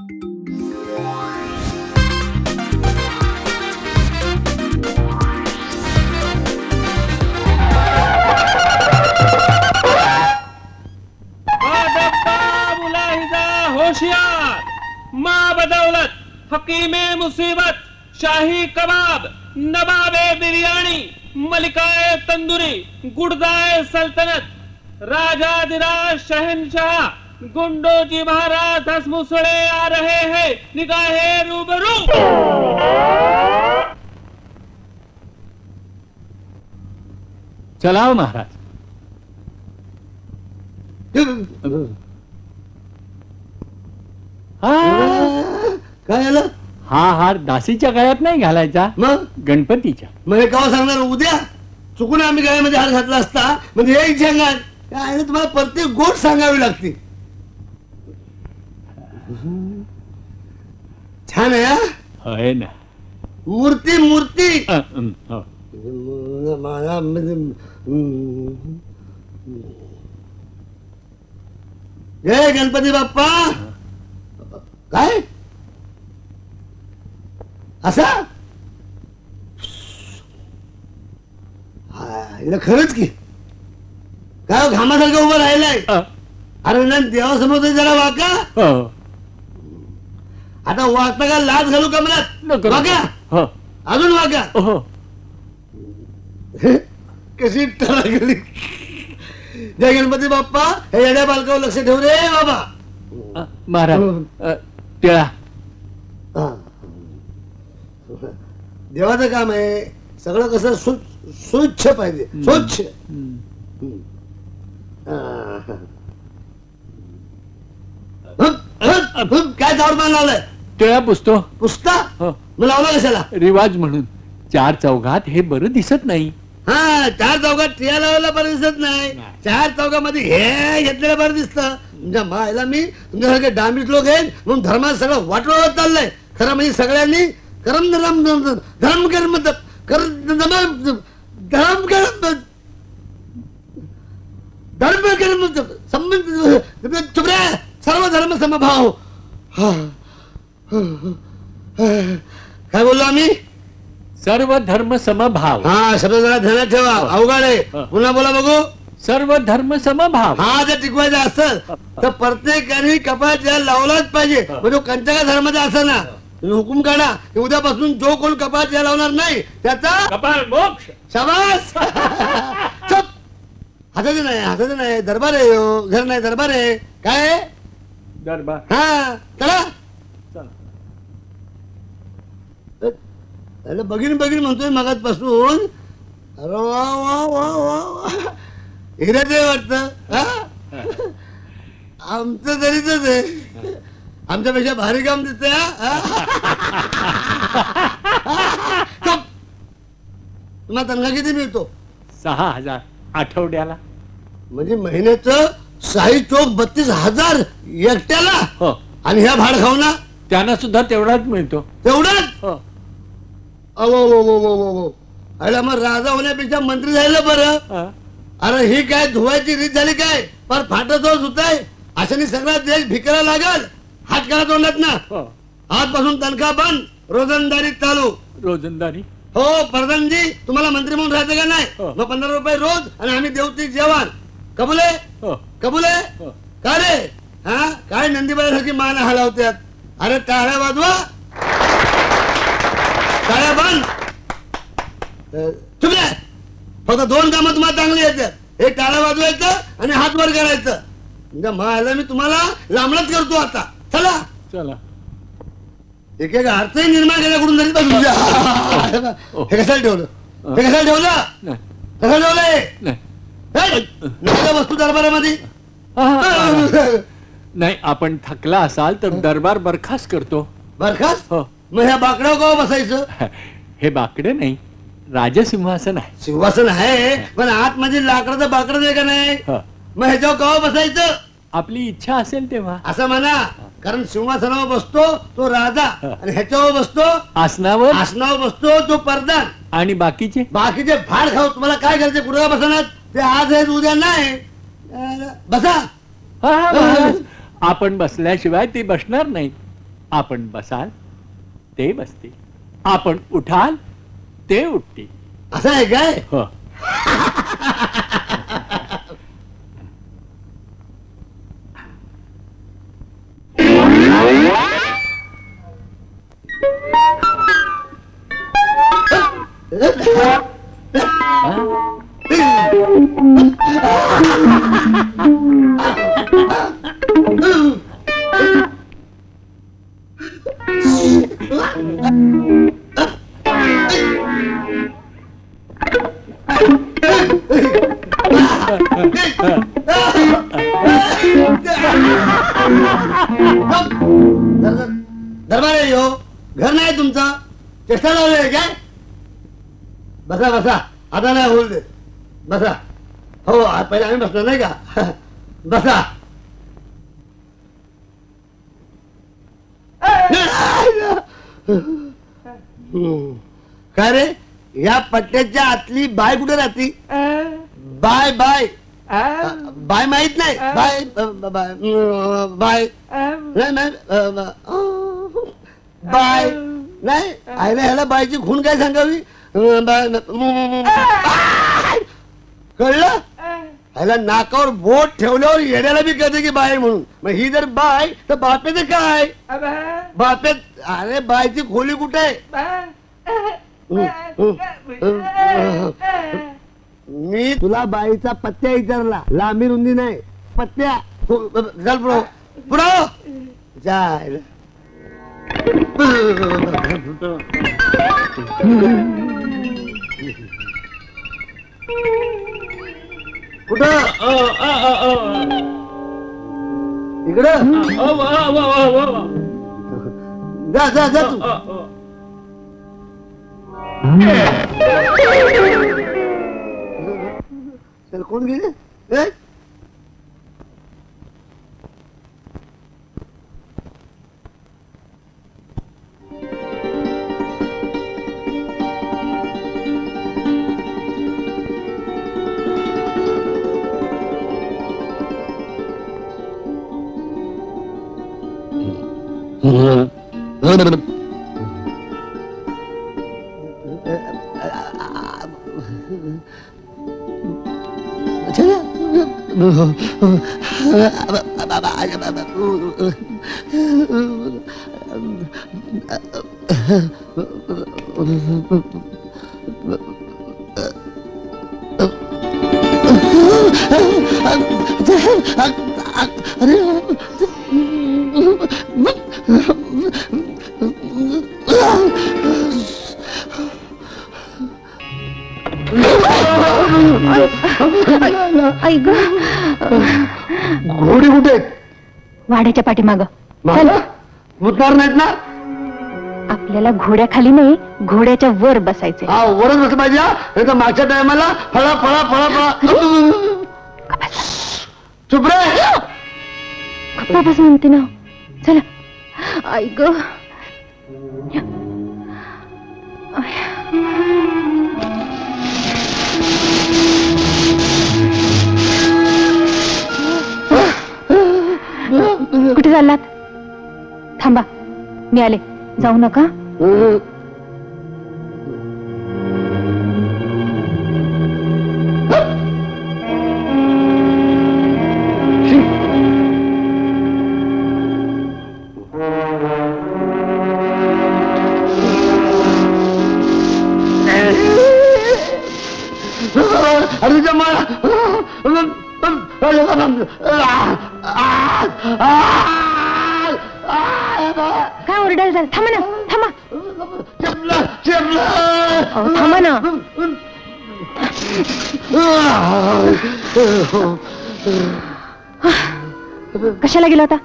होशियार माँ बदौलत हकीमे मुसीबत शाही कबाब नवाबे बिरयानी मलिकाए तंदूरी गुड़दाए सल्तनत राजाधिराज शहनशाह गुंडों जी महाराज 10 मुसड़े आ रहे हैं निगाहे रूबरू। चलाओ महाराज। काय आलं? हा हार दासीच्या गळ्यात नाही घालायचा, मग गणपतीच्या. मग केव्हा सांगणार? उद्या चुकून आम्ही गळ्यामध्ये हार घातला असता म्हणजे हे सांगाल काय? तुम्हाला प्रत्येक गोष्ट सांगावी लागते. छान आहे हा? होय ना. मूर्ती मूर्ती हो. जय गणपती बाप्पा. काय असा? हिला खरंच की काय घामासारखं उभं राहिलंय. अरे ना देवासमोर जरा वाका. आता वागता का लाच घालू कमरात? वाका अजून वाका. कशी टळगली. जय गणपती बाप्पा. हे येड्या बालकावर लक्ष ठेव रे बाबा. महाराज टिळा. देवाचं काम आहे सगळं कसं स्वच्छ पाहिजे. स्वच्छ. काय चावडमान लावलंय? टिळा पुसतो. पुसता मग लावला कशाला? रिवाज म्हणून. 4 चौघात हे बरं दिसत नाही. हा 4 चौघात टिळा लावायला बरं दिसत नाही. 4 चौघामध्ये हे घेतलेलं बरं दिसतं. तुमच्या मायला मी तुमच्यासारखे डांबीत लोक आहेत म्हणून धर्मात सगळं वाटवत चाललंय. खरं म्हणजे सगळ्यांनी करम धर्म धर्म कर्म धर्म कर्म धर्म कर्म संबंध चुप रे. सर्व धर्म समभाव. काय बोललो आम्ही? सर्व धर्म समभाव. हा शब्द जरा ध्यानात ठेवा. अवघड आहे. पुन्हा बोला बघू. सर्व धर्म समभाव. हा जर टिकवायचा असेल तर प्रत्येकाने कपाळ लावलाच पाहिजे. म्हणजे कंचा धर्माचा असं ना तुम्ही हुकूम काढा की उद्यापासून जो कोण कपाळ लावणार नाही त्याचा कपाळ मोक्ष. शाबास. चुप. हाताचं नाही हाताचं नाही. दरबार आहे घर नाही दरबार आहे. काय दरबार? हा चला. बघीन बघीन म्हणतोय मगाचपासून. अरे वा वा वा वा. हिराच आहे वाटत. आमचं तरीच आहे. आमच्यापेक्षा भारी काम दिसतंय. तुम्हाला तनखा किती मिळतो? 6000 आठवड्याला. म्हणजे महिन्याचं 6 चोक 32,000 एकट्याला. आणि ह्या भाड खाऊ ना त्यांना सुद्धा तेवढाच मिळतो. तेवढाच? अरे मग राजा होण्यापेक्षा मंत्री झालं बरं. अरे ही काय धुवायची रीत झाली काय? पर फाटत होत आहे. अशाने सगळा देश भिकायला लागल. हात करा तोंडात ना. आजपासून तनखा बंद. रोजंदारी चालू. रोजंदारी? हो प्रधानजी तुम्हाला मंत्री म्हणून राहायचं का नाही? मग 15 रुपये रोज आणि आम्ही देवती जेवण. कबूल आहे? कबूल आहे का रे? हा काय नंदीबाईसारखी मान हलावत्यात. अरे टाळ्या वाजवा. टाळ्या बंद. चुप रे. फक्त 2 कामं तुम्हाला चांगली येतात. एक टाळ्या वाजवायचं आणि हात वर करायचं. म्हणजे मला मी तुम्हाला लांबलाच करतो आता. चला चला. एक एक अर्थही निर्माण केल्याकडून तरी हे कशाला ठेवलं? हे कशाला ठेवलं? कशाला ठेवलंय? वस्तू दरबारामध्ये नाही. आपण थकला असाल तर दरबार बरखास्त करतो. बरखास्त? मग ह्या बाकड्यावर केव्हा बसायचं? हे बाकडे नाही राजसिंहासन आहे. सिंहासन आहे पण आत म्हणजे लाकडाचं बाकडं आहे का नाही? मग ह्याच्यावर केव्हा बसायचं? आपली इच्छा असेल तेव्हा. असं म्हणा. कारण सिंहासनावर बसतो तो राजा आणि ह्याच्यावर बसतो आसनावर. आसनावर बसतो तो प्रधान. आणि बाकीचे भाड खाऊ. तुम्हाला काय करायचं? कुठे बसणार? ते आज आहे उद्या नाही. बसा. आपण बसल्याशिवाय ते बसणार नाही. आपण बसाल ते बसतील, आपण उठाल ते उठतील. असं आहे काय? हो. दरबार आहे हो, घर नाही तुमचं? चेष्टा लावले काय? बसा बसा, आता नाही होईल दे. बसा. हो पहिले आम्ही बसलो नाही का? बसा. काय रे, या पट्ट्याच्या आतली बाय कुठे राहती? बाय बाय बाय माहित नाही? बाय बाय नाही बाय नाही. आयला ह्याला बायची खून काय सांगावी? कळलं? ह्याला नाकावर बोट ठेवल्यावर येण्याला बी कळते की बाय म्हणून. मग ही जर बाय तर बापेच काय? बापेत. अरे बायची खोली कुठे आहे? मी तुला बाईचा पत्त्या विचारला, लांबी रुंदी नाही, पत्त्या. चल पुढं पुढं जाय. कुठं? इकडं जा जा जा तू. चल कोण गेले? घोडी कुठे? वाड्याच्या पाठीमाग. मुतणार नाहीत ना? आपल्याला घोड्याखाली नाही, घोड्याच्या वर बसायचे. हा वरच बस पाहिजे. नाही तर मागच्या टायमाला फळा फळा फळा फळा. चुप रे. गप्पा बस म्हणते ना. चला. आई ग. कुठे चाललात? थांबा, मी आले. जाऊ नका. अरे जमा काय ओरडायला झालं? थांबा ना, थांबा. थांबा ना. कशाला गेला होता?